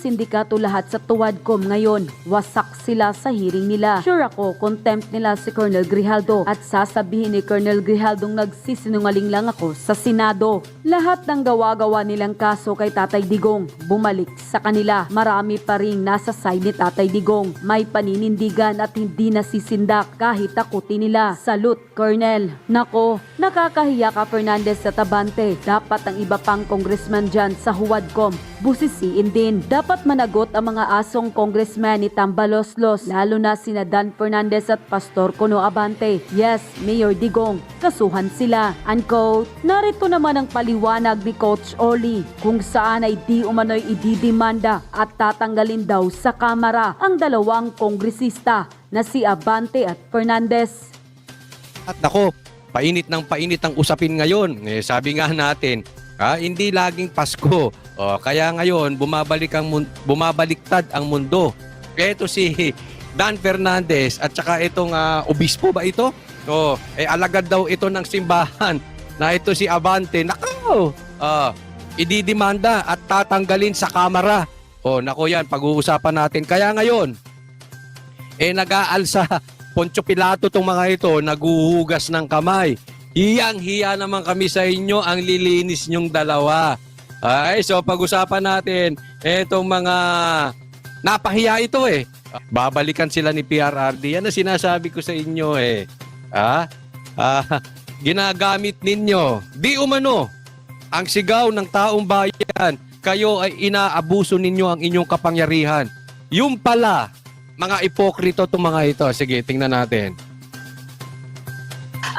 sindikato lahat sa Tuwadcom ngayon. Wasak sila sa hearing nila. Sure ako, contempt nila si Colonel Grijaldo at sasabihin ni Colonel Grijaldong nagsisinungaling lang ako sa Senado. Lahat ng gawa-gawa nilang kaso kay Tatay Digong bumalik sa kanila. Marami pa ring nasa side ni Tatay Digong. May paninindigan at hindi nasisindak kahit takutin nila. Salute, Colonel. Nako, nakakahiya ka Fernandez at Abante. Dapat ang iba pang congressman dyan sa Huwadcom busisiin din. Dapat managot ang mga asong congressman ni Tambaloslos, lalo na sina Dan Fernandez at Pastor Kuno Abante. Yes, Mayor Digong, kasuhan sila. Unquote. Narito naman ang paliwanag ni Coach Oli kung saan ay di umano'y ididimanda at tatanggalin daw sa Kamara ang dalawang kongresista na si Abante at Fernandez. At nako, painit ang usapin ngayon. Sabi nga natin, hindi laging Pasko. Kaya ngayon, bumabaliktad ang mundo. Ito si Dan Fernandez at saka itong obispo ba ito? Alagad daw ito ng simbahan na ito si Abante. Nako! Ididimanda at tatanggalin sa Kamara. Nako yan, pag-uusapan natin. Kaya ngayon, nag-aalsa Poncio Pilato itong mga ito, naguhugas ng kamay. Hiyang-hiya naman kami sa inyo, ang lilinis nyong dalawa. So pag-usapan natin, itong mga napahiya ito Babalikan sila ni PRRD. Yan ang sinasabi ko sa inyo Ginagamit ninyo, di umano, ang sigaw ng taong bayan. Kayo ay inaabuso ninyo ang inyong kapangyarihan. Yung pala, mga ipokrito itong mga ito. Sige, tingnan natin.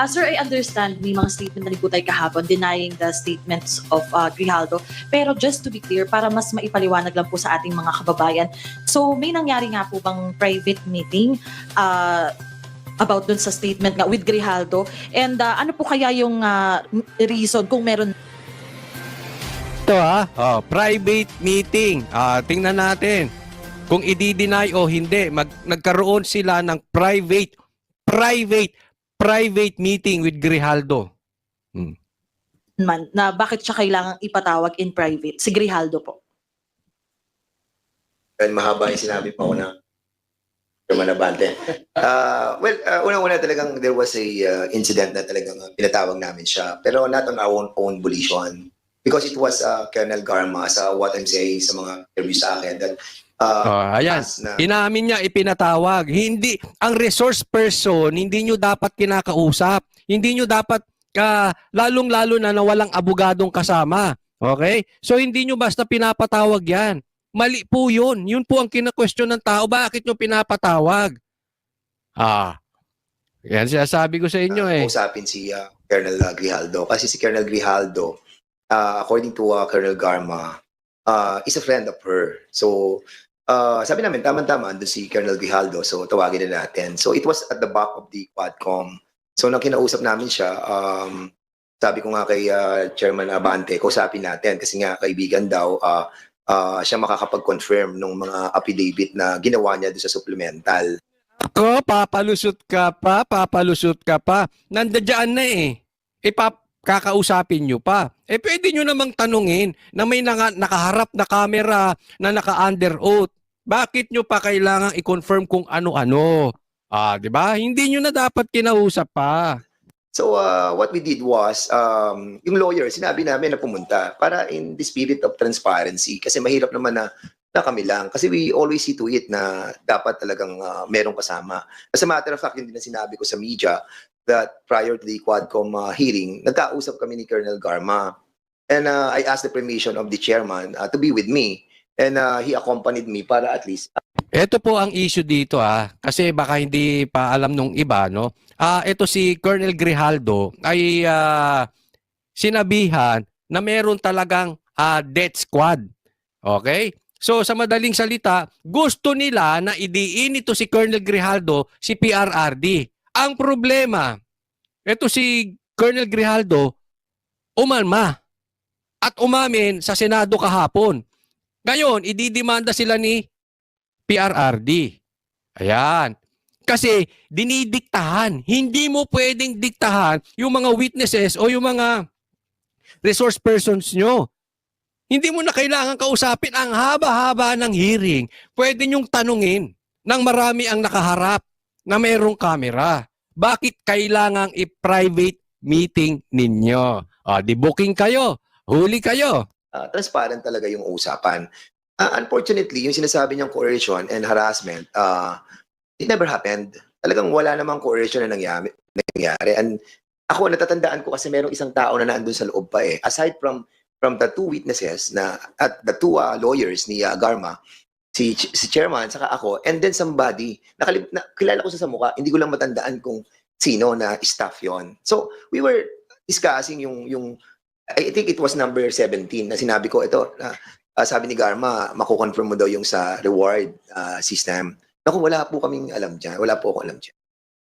Sir, I understand may mga statement na nagutay kahapon denying the statements of Grijaldo. Pero just to be clear, para mas maipaliwanag lang po sa ating mga kababayan. So, may nangyari nga po bang private meeting about dun sa statement nga with Grijaldo? And ano po kaya yung reason kung meron? Ito private meeting. Tingnan natin kung i-deny o hindi. Nagkaroon sila ng private meeting with Grijaldo. Na bakit siya kailangang ipatawag in private? Si Grijaldo po. Mahaba yung sinabi pa ko na Chairman Abante. Unang-una talagang there was a incident na talagang pinatawag namin siya. Pero not on our own volition. Because it was Colonel Garma, sa what I'm saying sa mga interview sa akin, that ayan. Inamin niya, ipinatawag. Hindi, ang resource person, hindi nyo dapat kinakausap. Hindi nyo dapat, lalong-lalo na walang abogadong kasama. Okay? So, hindi nyo basta pinapatawag yan. Mali po yun. Yun po ang kina-question ng tao. Bakit nyo pinapatawag? Yan sinasabi ko sa inyo Usapin si Colonel Grijaldo. Kasi si Colonel Grijaldo, according to Colonel Garma, is a friend of her. So, sabi namin, tama-tama, doon si Colonel Grijaldo. So, tawagin na natin. So, it was at the back of the Quadcom. So, nang kinausap namin siya, sabi ko nga kay Chairman Abante, kausapin natin kasi nga kaibigan daw, siya makakapag-confirm ng mga affidavit na ginawa niya doon sa supplemental. Papalusot ka pa. Nandiyan na kakausapin nyo pa. Pwede nyo namang tanungin na may nakaharap na camera na naka-under oath. Bakit nyo pa kailangang i-confirm kung ano-ano? Di ba? Hindi nyo na dapat kinausap pa. So, what we did was, yung lawyer, sinabi namin na pumunta para in the spirit of transparency. Kasi mahirap naman na kami lang. Kasi we always see to it na dapat talagang merong kasama. As a matter of fact, yun din na sinabi ko sa media, that prior to the Quadcom hearing, nagkausap kami ni Colonel Garma. And I asked the permission of the chairman to be with me. And he accompanied me para at least... Ito po ang issue dito kasi baka hindi pa alam nung iba, no? Ito si Colonel Grijaldo ay sinabihan na meron talagang death squad. Okay? So sa madaling salita, gusto nila na idiin ito si Colonel Grijaldo si PRRD. Ang problema, ito si Colonel Grijaldo umalma at umamin sa Senado kahapon. Ngayon, ididimanda sila ni PRRD. Ayan. Kasi dinidiktahan. Hindi mo pwedeng diktahan yung mga witnesses o yung mga resource persons nyo. Hindi mo na kailangan kausapin. Ang haba-haba ng hearing, pwede niyong tanungin ng marami ang nakaharap na mayroong camera. Bakit kailangang i-private meeting ninyo? Di booking kayo, huli kayo. Transparent talaga yung usapan. Unfortunately, yung sinasabi niyang coercion and harassment, it never happened. Talagang wala namang coercion na nangyari. And ako, natatandaan ko kasi merong isang tao na naandun sa loob pa eh. Aside from the two witnesses na at the two lawyers ni Garma, si chairman saka ako, and then somebody kilala ko sa mukha, hindi ko lang matandaan kung sino na staff yon. So we were discussing yung I think it was number 17 na sinabi ko ito, sabi ni Garma, mako-confirm mo daw yung sa reward system. Naku, wala po kaming alam dyan. Wala po ako alam dyan.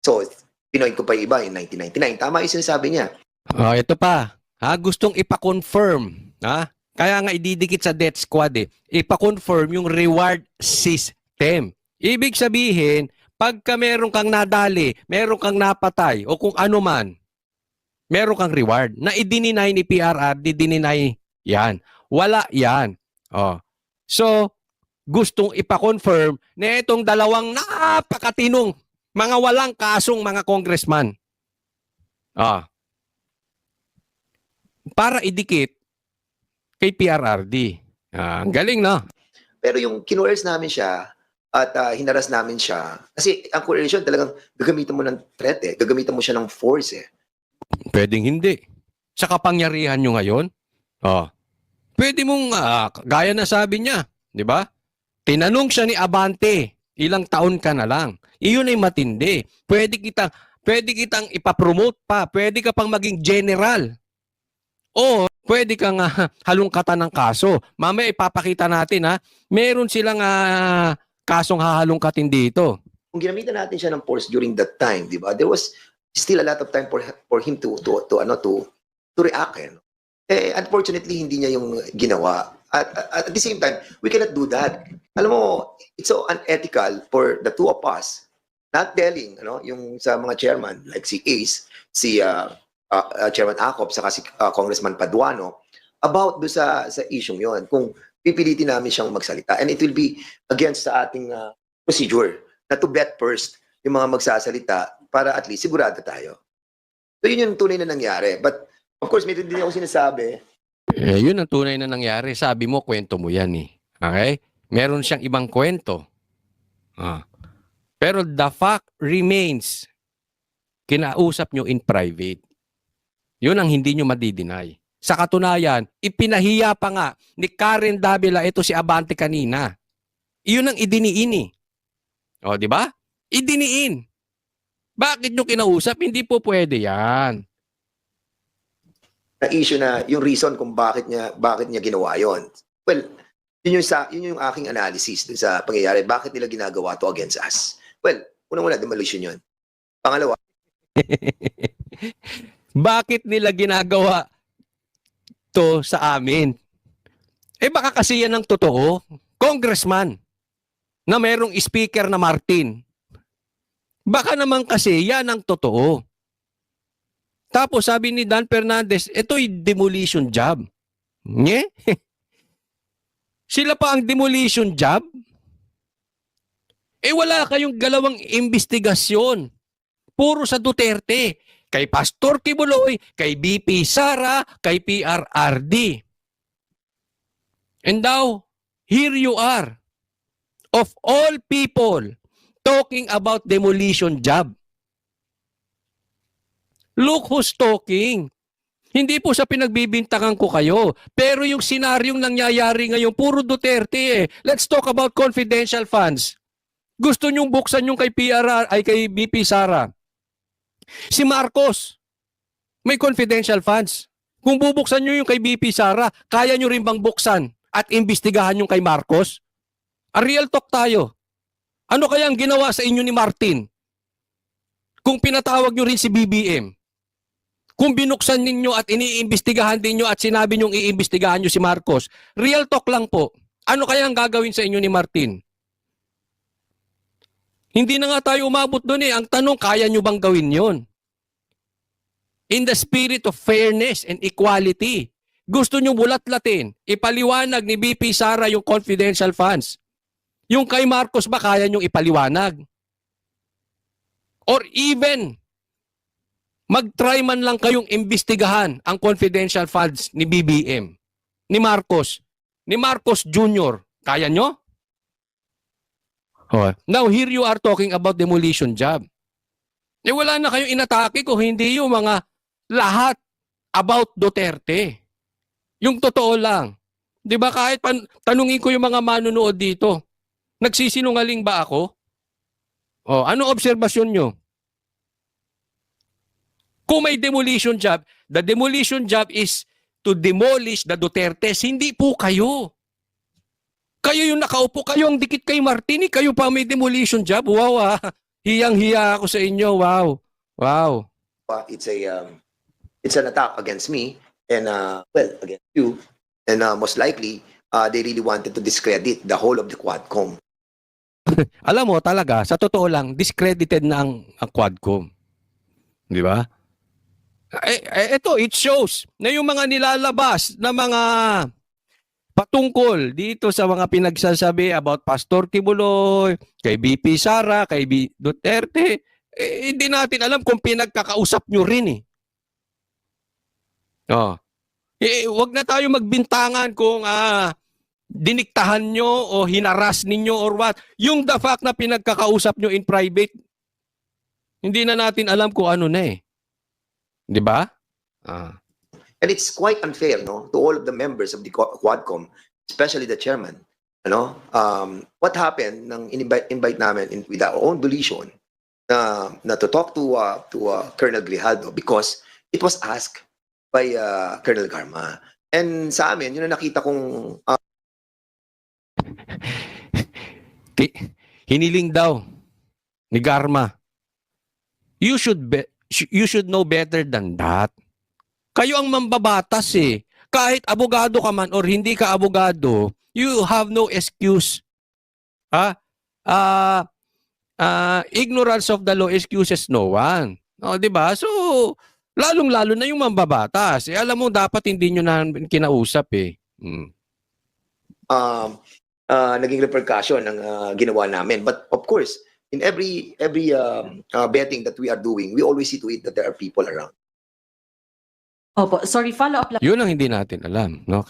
So, pinoint ko pa yung iba in 1999. Tama yung sinasabi niya. Ito pa. Gustong ipa-confirm. Kaya nga ididikit sa death squad eh. Ipa-confirm yung reward system. Ibig sabihin, pagka meron kang nadali, meron kang napatay, o kung ano man, meron kang reward. Na i-deny ni PRRD, dininay yan. Wala yan. So, gustong ipa-confirm na itong dalawang napakatinong mga walang kasong mga congressman. Para idikit kay PRRD. Ang galing, no? Pero yung kinuers namin siya at hinaras namin siya, kasi ang coercion talagang gagamitan mo ng threat eh. Gagamitan mo siya ng force eh. Pwedeng hindi. Sa kapangyarihan nyo ngayon, pwede mong, gaya na sabi niya, di ba? Tinanong siya ni Abante, ilang taon ka na lang. Iyon ay matindi. Pwede kitang ipapromote pa. Pwede ka pang maging general. O pwede kang halungkatan ng kaso. Mamaya ipapakita natin meron silang kasong hahalungkatin dito. Kung ginamitan natin siya ng force during that time, di ba? There was still a lot of time for him to react. Unfortunately, hindi niya yung ginawa. At the same time, we cannot do that. Alam mo, it's so unethical for the two of us not telling, yung sa mga chairman, like si Ace, si Chairman Acop, saka si Congressman Paduano, about do sa issue yon. Kung pipilitin namin siyang magsalita. And it will be against sa ating procedure na to bet first yung mga magsasalita para at least sigurado tayo. So yun yung tunay na nangyari. But of course, may din ako sinasabi. Yun ang tunay na nangyari. Sabi mo, kwento mo yan eh. Okay? Meron siyang ibang kwento. Pero the fact remains, kinausap nyo in private. Yun ang hindi nyo madideny. Sa katunayan, ipinahiya pa nga ni Karen Davila ito si Abante kanina. Iyon ang idiniin eh. Di ba? Idiniin. Bakit nyo kinausap? Hindi po pwede yan. Na issue na yung reason kung bakit niya ginawa yon. Well, yun yung aking analysis dun sa pangyayari. Bakit nila ginagawa to against us? Well, unang-una, demolition yun. Pangalawa, bakit nila ginagawa to sa amin? Baka kasi yan ang totoo. Congressman na merong speaker na Martin. Baka naman kasi yan ang totoo. Tapos sabi ni Dan Fernandez, ito'y demolition job. Nye? Sila pa ang demolition job? Wala kayong galawang investigasyon. Puro sa Duterte. Kay Pastor Kibuloy, kay BP Sara, kay PRRD. And now, here you are. Of all people, talking about demolition job. Look who's talking. Hindi po sa pinagbibintangan ko kayo. Pero yung senaryong nangyayari ngayon, puro Duterte eh. Let's talk about confidential funds. Gusto nyong buksan yung kay kay BP Sara. Si Marcos, may confidential funds. Kung bubuksan nyo yung kay BP Sara, kaya nyo rin bang buksan at imbestigahan yung kay Marcos? A real talk tayo. Ano kaya ang ginawa sa inyo ni Martin? Kung pinatawag nyo rin si BBM, kung binuksan ninyo at iniimbestigahan din nyo at sinabi nyong iimbestigahan nyo si Marcos, real talk lang po. Ano kaya ang gagawin sa inyo ni Martin? Hindi na nga tayo umabot doon eh. Ang tanong, kaya nyo bang gawin yon? In the spirit of fairness and equality, gusto nyo bulat-latin, ipaliwanag ni BP Sara yung confidential funds. Yung kay Marcos ba kaya nyong ipaliwanag? Or even, mag-try man lang kayong imbestigahan ang confidential funds ni BBM, ni Marcos Jr. Kaya nyo? Oh. Now, here you are talking about demolition job. Eh, wala na kayong inatake kung hindi yung mga lahat about Duterte. Yung totoo lang. Di ba kahit tanungin ko yung mga manunood dito, nagsisinungaling ba ako? Oh, ano obserbasyon nyo? Kung may demolition job, the demolition job is to demolish the Dutertes. Hindi po kayo. Kayo yung nakaupo, kayo ang dikit kay Martini, kayo pa may demolition job. Wow, ah. Hiyang-hiya ako sa inyo. Wow. Wow. It's an attack against me and well, against you. And most likely, they really wanted to discredit the whole of the Quadcom. Alam mo talaga, sa totoo lang, discredited na ang Quadcom. Di ba? Ito, it shows na yung mga nilalabas na mga patungkol dito sa mga pinagsasabi about Pastor Kibuloy, kay BP Sara, kay Duterte, hindi natin alam kung pinagkakausap nyo rin eh. Oh. Wag na tayo magbintangan kung diniktahan nyo o hinaras ninyo or what. Yung the fact na pinagkakausap nyo in private, hindi na natin alam kung ano na eh. Di ba? And it's quite unfair, no, to all of the members of the Quadcom, especially the chairman. What happened nang invite namin with our own volition na to talk to Colonel Grijaldo because it was asked by Colonel Garma. And sa amin, yun na nakita kong hiniling daw ni Garma. You should know better than that. Kayo ang mambabatas eh. Kahit abogado ka man or hindi ka abogado, you have no excuse. Ignorance of the law excuses no one. O, di ba? So, lalong-lalo na yung mambabatas. Alam mo, dapat hindi nyo na kinausap eh. naging repercussion ng ginawa namin. But of course, in every betting that we are doing, we always see to it that there are people around. Opo, sorry, follow-up lang. Yun ang hindi natin alam. No?